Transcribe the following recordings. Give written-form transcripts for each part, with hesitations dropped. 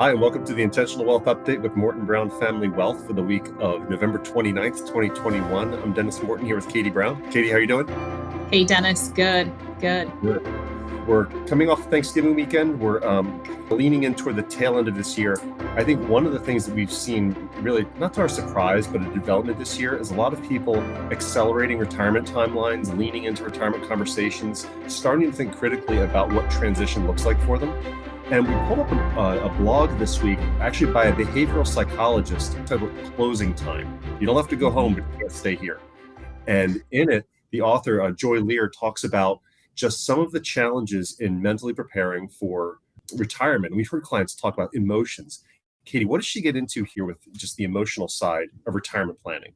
Hi, and welcome to the Intentional Wealth Update with Morton Brown Family Wealth for the week of November 29th, 2021. I'm Dennis Morton here with Katie Brown. Katie, how are you doing? Hey, Dennis. Good. Good. We're coming off Thanksgiving weekend. We're leaning in toward the tail end of this year. I think one of the things that we've seen, really not to our surprise, but a development this year is a lot of people accelerating retirement timelines, leaning into retirement conversations, starting to think critically about what transition looks like for them. And we pulled up a blog this week, actually by a behavioral psychologist titled Closing Time. You don't have to go home, but you can't stay here. And in it, the author, Joy Lear, talks about just some of the challenges in mentally preparing for retirement. We've heard clients talk about emotions. Katie, what does she get into here with just the emotional side of retirement planning?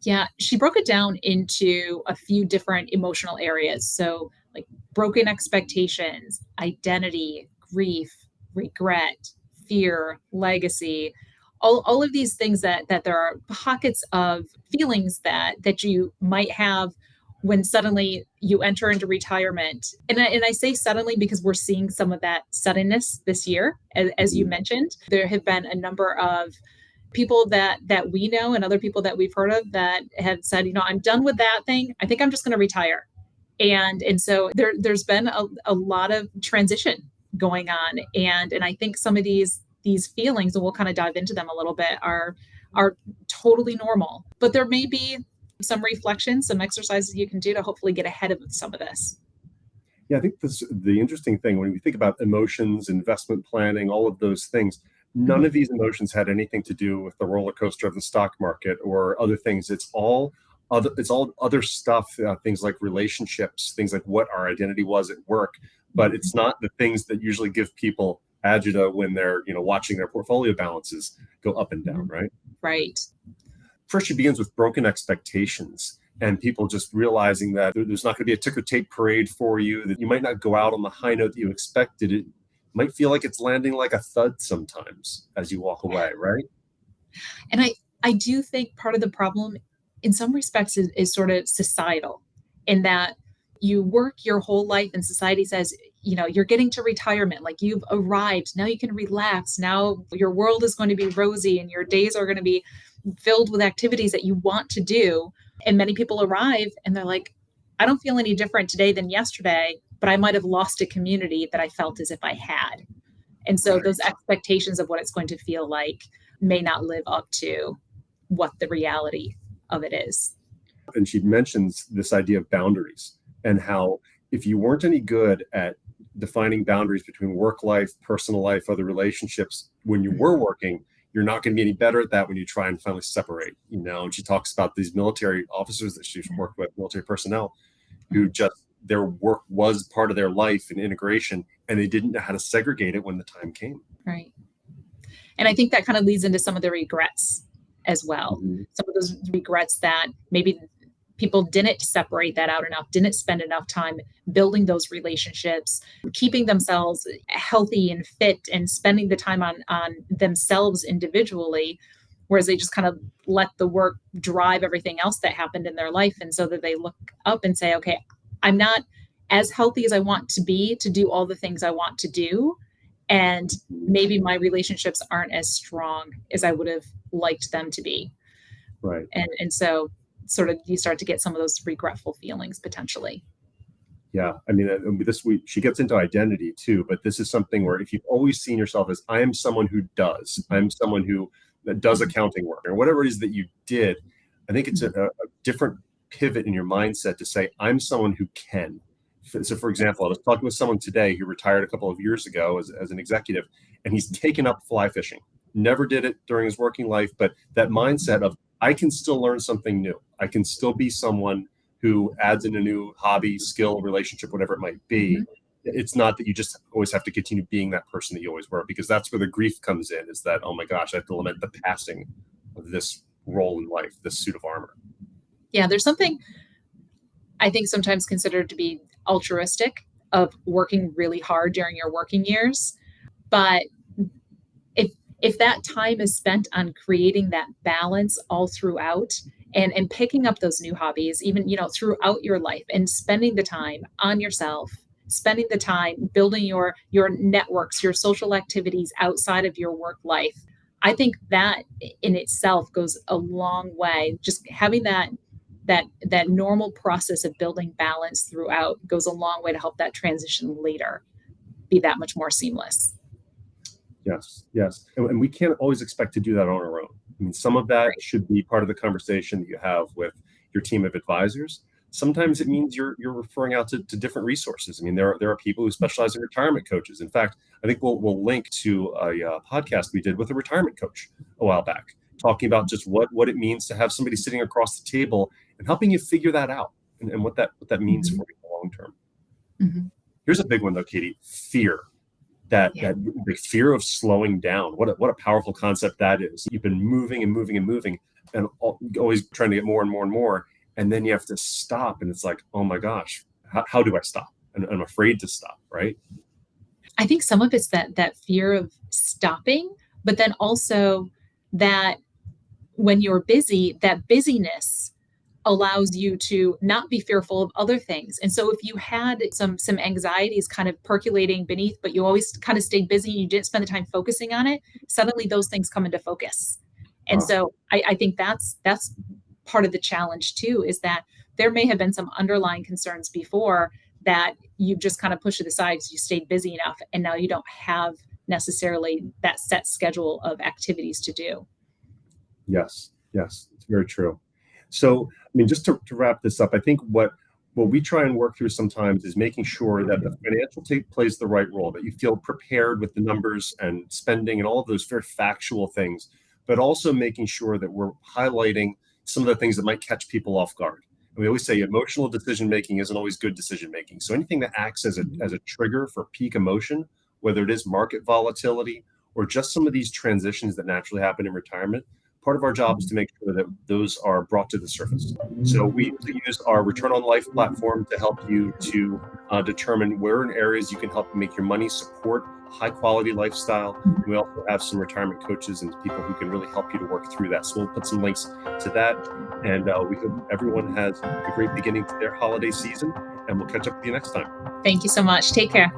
Yeah, she broke it down into a few different emotional areas. So, like broken expectations, identity, grief, regret, fear, legacy, all of these things that there are pockets of feelings that you might have when suddenly you enter into retirement. And I say suddenly because we're seeing some of that suddenness this year. As you mentioned, there have been a number of people that we know and other people that we've heard of that have said, I'm done with that thing. I think I'm just going to retire. And so there's been a lot of transition going on. And I think some of these feelings, and we'll kind of dive into them a little bit, are totally normal. But there may be some reflection, some exercises you can do to hopefully get ahead of some of this. Yeah, I think the interesting thing when we think about emotions, investment planning, all of those things, none of these emotions had anything to do with the roller coaster of the stock market or other things. It's all other stuff, things like relationships, things like what our identity was at work. But it's not the things that usually give people agita when they're watching their portfolio balances go up and down, right? Right. First, she begins with broken expectations and people just realizing that there's not going to be a ticker tape parade for you, that you might not go out on the high note that you expected. It might feel like it's landing like a thud sometimes as you walk away, right? And I do think part of the problem in some respects is sort of societal, in that you work your whole life and society says, you're getting to retirement, like you've arrived. Now you can relax. Now your world is going to be rosy and your days are going to be filled with activities that you want to do. And many people arrive and they're like, I don't feel any different today than yesterday, but I might have lost a community that I felt as if I had. And so those expectations of what it's going to feel like may not live up to what the reality of it is. And she mentions this idea of boundaries and how if you weren't any good at defining boundaries between work life, personal life, other relationships, when you were working, you're not going to be any better at that when you try and finally separate, And she talks about these military officers that she's worked with, military personnel, who just their work was part of their life and integration, and they didn't know how to segregate it when the time came. Right. And I think that kind of leads into some of the regrets as well. Some of those regrets that maybe people didn't separate that out enough, didn't spend enough time building those relationships, keeping themselves healthy and fit, and spending the time on themselves individually, whereas they just kind of let the work drive everything else that happened in their life. And so that they look up and say, okay, I'm not as healthy as I want to be to do all the things I want to do. And maybe my relationships aren't as strong as I would have liked them to be. Right. And so sort of you start to get some of those regretful feelings potentially. Yeah. I mean, this week she gets into identity too, but this is something where if you've always seen yourself as I am someone who does, I'm someone who does accounting work or whatever it is that you did, I think it's a different pivot in your mindset to say, I'm someone who can. So for example, I was talking with someone today who retired a couple of years ago as an executive, and he's taken up fly fishing. Never did it during his working life, but that mindset of I can still learn something new. I can still be someone who adds in a new hobby, skill, relationship, whatever it might be. It's not that you just always have to continue being that person that you always were, because that's where the grief comes in, is that, oh my gosh, I have to lament the passing of this role in life, this suit of armor. Yeah, there's something I think sometimes considered to be altruistic of working really hard during your working years. But if that time is spent on creating that balance all throughout and picking up those new hobbies, even, throughout your life, and spending the time on yourself, spending the time building your networks, your social activities outside of your work life. I think that in itself goes a long way. Just having that normal process of building balance throughout goes a long way to help that transition later be that much more seamless. Yes, yes. And we can't always expect to do that on our own. I mean, some of that Right. should be part of the conversation that you have with your team of advisors. Sometimes it means you're referring out to different resources. I mean, there are people who specialize in retirement coaches. In fact, I think we'll link to a podcast we did with a retirement coach a while back, talking about just what it means to have somebody sitting across the table and helping you figure that out, and what that means Mhm. for you in the long term. Mhm. Here's a big one though, Katie: fear. that Yeah. that the fear of slowing down. What a powerful concept that is. You've been moving and moving and moving, and always trying to get more and more and more, and then you have to stop, and it's like, oh my gosh, how do I stop? And I'm afraid to stop. Right? I think some of it's that fear of stopping, but then also that when you're busy, that busyness allows you to not be fearful of other things. And so if you had some anxieties kind of percolating beneath, but you always kind of stayed busy and you didn't spend the time focusing on it, suddenly those things come into focus. And Uh, so I think that's part of the challenge too, is that there may have been some underlying concerns before that you've just kind of pushed it aside because you stayed busy enough, and now you don't have necessarily that set schedule of activities to do. yes, yes, it's very true. So, I mean, just to wrap this up, I think what we try and work through sometimes is making sure that the financial tape plays the right role, that you feel prepared with the numbers and spending and all of those very factual things, but also making sure that we're highlighting some of the things that might catch people off guard. And we always say emotional decision making isn't always good decision making. So anything that acts as a trigger for peak emotion, whether it is market volatility or just some of these transitions that naturally happen in retirement, part of our job is to make sure that those are brought to the surface. So we use our Return on Life platform to help you to determine where in areas you can help make your money support a high quality lifestyle. And we also have some retirement coaches and people who can really help you to work through that. So we'll put some links to that. And we hope everyone has a great beginning to their holiday season. And we'll catch up with you next time. Thank you so much. Take care.